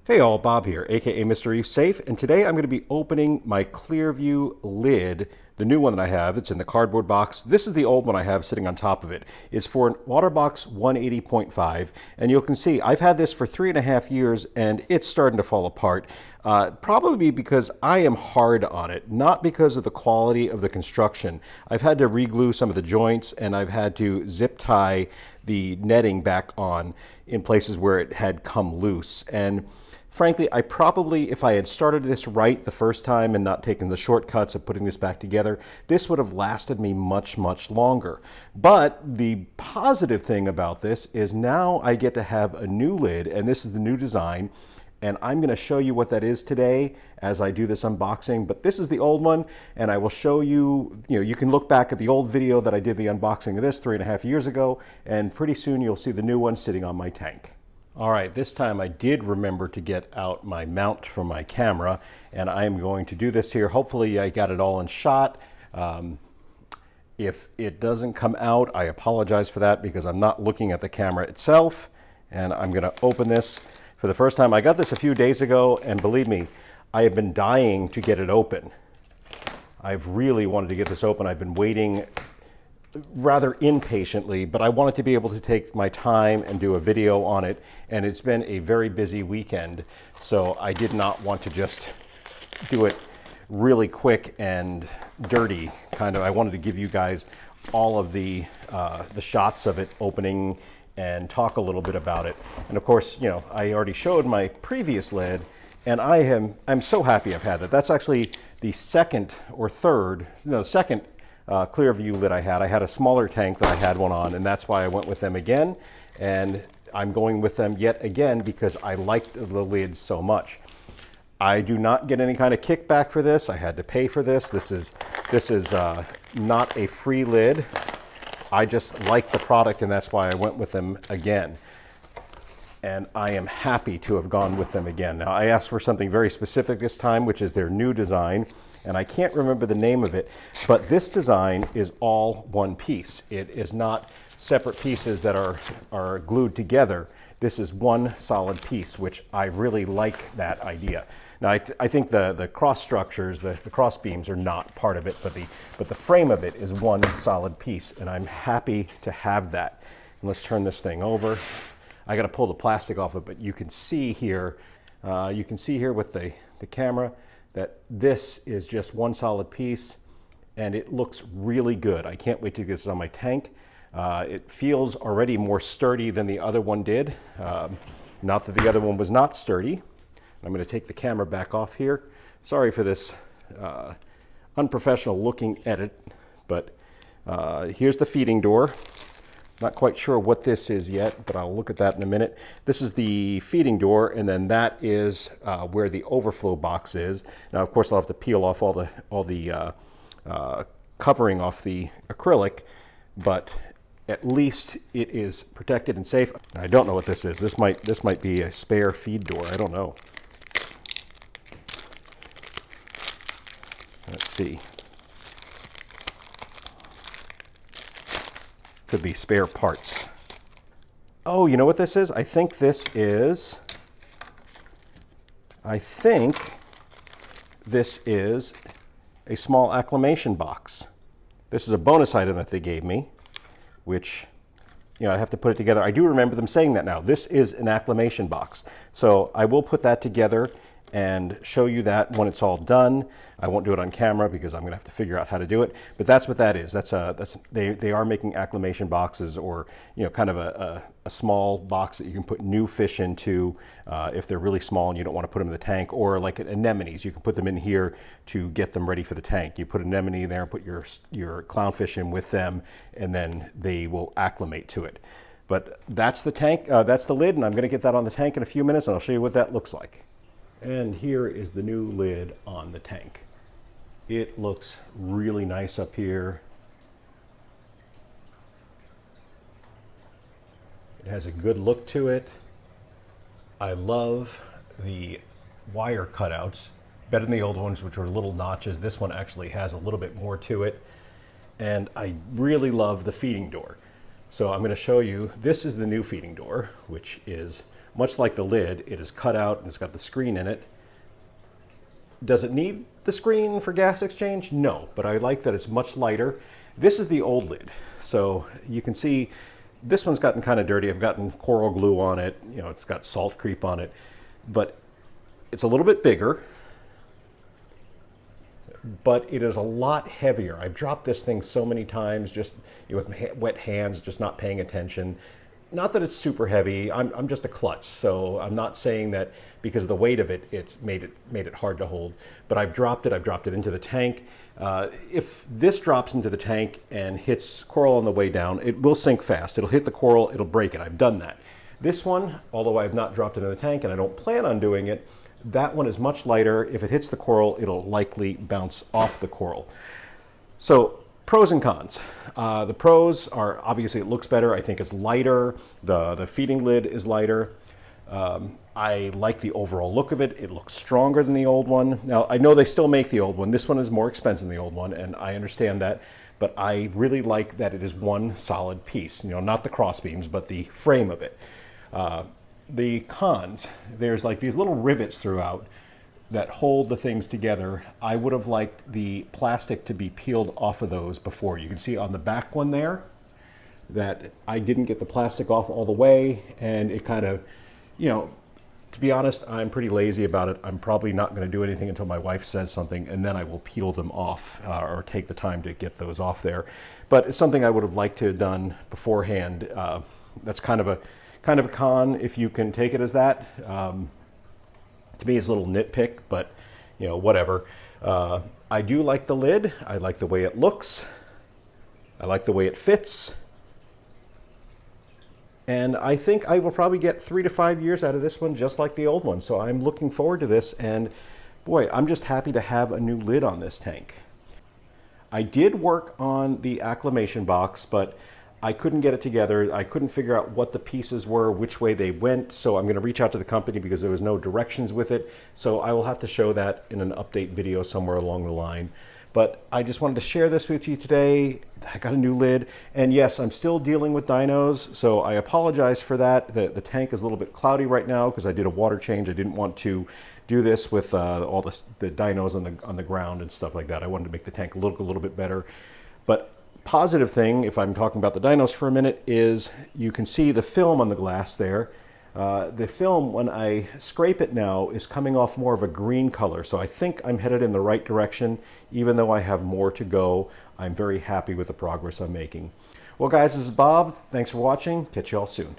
Hey all, Bob here, aka Mr. Reef Safe, and today I'm going to be opening my ClearView lid, the new one that I have. It's in the cardboard box. This is the old one I have sitting on top of it. It's for an Waterbox 180.5, and you can see I've had this for 3.5 years and it's starting to fall apart. Probably because I am hard on it, not because of the quality of the construction. I've had to re-glue some of the joints and I've had to zip tie the netting back on in places where it had come loose. And frankly, I probably, if I had started this right the first time and not taken the shortcuts of putting this back together, this would have lasted me much, much longer. But the positive thing about this is now I get to have a new lid, and this is the new design. And I'm going to show you what that is today as I do this unboxing. But this is the old one, and I will show you, you can look back at the old video that I did the unboxing of this 3.5 years ago, and pretty soon you'll see the new one sitting on my tank. All right, this time I did remember to get out my mount for my camera, and I am going to do this here. Hopefully I got it all in shot. If it doesn't come out, I apologize for that because I'm not looking at the camera itself, and I'm going to open this for the first time. I got this a few days ago, and believe me, I have been dying to get it open. I've really wanted to get this open. I've been waiting rather impatiently, but I wanted to be able to take my time and do a video on it, and it's been a very busy weekend, so I did not want to just do it really quick and dirty. I wanted to give you guys all of the shots of it opening and talk a little bit about it. And of course, I already showed my previous lid, and I'm so happy I've had that. That's actually the second ClearView lid I had. I had a smaller tank that I had one on, and that's why I went with them again. And I'm going with them yet again because I liked the lid so much. I do not get any kind of kickback for this. I had to pay for this. This is not a free lid. I just like the product, and that's why I went with them again. And I am happy to have gone with them again. Now, I asked for something very specific this time, which is their new design. And I can't remember the name of it, but this design is all one piece. It is not separate pieces that are glued together. This is one solid piece, which I really like that idea. Now, I think the cross structures, the cross beams are not part of it, but the frame of it is one solid piece, and I'm happy to have that. And let's turn this thing over. I got to pull the plastic off it, but you can see here with the camera that this is just one solid piece, and it looks really good. I can't wait to get this on my tank. It feels already more sturdy than the other one did. Not that the other one was not sturdy. I'm going to take the camera back off here. Sorry for this unprofessional looking edit, but here's the feeding door. Not quite sure what this is yet, but I'll look at that in a minute. This is the feeding door, and then that is where the overflow box is. Now, of course, I'll have to peel off all the covering off the acrylic, but at least it is protected and safe. I don't know what this is. This might be a spare feed door. I don't know. Let's see. Could be spare parts. Oh, you know what this is? I think this is a small Acclimation box. This is a bonus item that they gave me, which, I have to put it together. I do remember them saying that now. This is an Acclimation box. So I will put that together and show you that when it's all done. I won't do it on camera because I'm going to have to figure out how to do it. But that's what that is. They are making Acclimation boxes, or kind of a small box that you can put new fish into if they're really small and you don't want to put them in the tank, or like anemones. You can put them in here to get them ready for the tank. You put an anemone there and put your clownfish in with them, and then they will acclimate to it. But that's the tank. That's the lid, and I'm going to get that on the tank in a few minutes, and I'll show you what that looks like. And here is the new lid on the tank. It looks really nice up here. It has a good look to it. I love the wire cutouts, better than the old ones, which were little notches. This one actually has a little bit more to it. And I really love the feeding door. So I'm going to show you, this is the new feeding door, which is much like the lid, it is cut out and it's got the screen in it. Does it need the screen for gas exchange? No, but I like that it's much lighter. This is the old lid. So you can see this one's gotten kind of dirty. I've gotten coral glue on it. You know, it's got salt creep on it, but it's a little bit bigger, but it is a lot heavier. I've dropped this thing so many times just with wet hands, just not paying attention. Not that it's super heavy. I'm just a klutz, so I'm not saying that because of the weight of it, it's made it hard to hold. But I've dropped it into the tank. If this drops into the tank and hits coral on the way down, it will sink fast. It'll hit the coral, it'll break it. I've done that. This one, although I've not dropped it in the tank and I don't plan on doing it, that one is much lighter. If it hits the coral, it'll likely bounce off the coral. So pros and cons. The pros are obviously it looks better. I think it's lighter. The feeding lid is lighter. I like the overall look of it. It looks stronger than the old one. Now, I know they still make the old one. This one is more expensive than the old one, and I understand that. But I really like that it is one solid piece. You know, not the cross beams, but the frame of it. The cons, there's like these little rivets throughout that hold the things together. I would have liked the plastic to be peeled off of those before. You can see on the back one there that I didn't get the plastic off all the way, and it kind of, you know, to be honest, I'm pretty lazy about it. I'm probably not going to do anything until my wife says something, and then I will peel them off or take the time to get those off there. But it's something I would have liked to have done beforehand. That's kind of a con if you can take it as that. To me, it's a little nitpick, but you know, whatever. I do like the lid. I like the way it looks. I like the way it fits. And I think I will probably get 3 to 5 years out of this one, just like the old one. So I'm looking forward to this. And boy, I'm just happy to have a new lid on this tank. I did work on the Acclimation box, but I couldn't get it together. I couldn't figure out what the pieces were, which way they went. So I'm going to reach out to the company because there was no directions with it. So I will have to show that in an update video somewhere along the line. But I just wanted to share this with you today. I got a new lid. And yes, I'm still dealing with dinos. So I apologize for that. The tank is a little bit cloudy right now because I did a water change. I didn't want to do this with all the dinos on the ground and stuff like that. I wanted to make the tank look a little bit better. But positive thing, if I'm talking about the dinos for a minute, is you can see the film on the glass there. The film, when I scrape it now, is coming off more of a green color. So I think I'm headed in the right direction. Even though I have more to go, I'm very happy with the progress I'm making. Well, guys, this is Bob. Thanks for watching. Catch you all soon.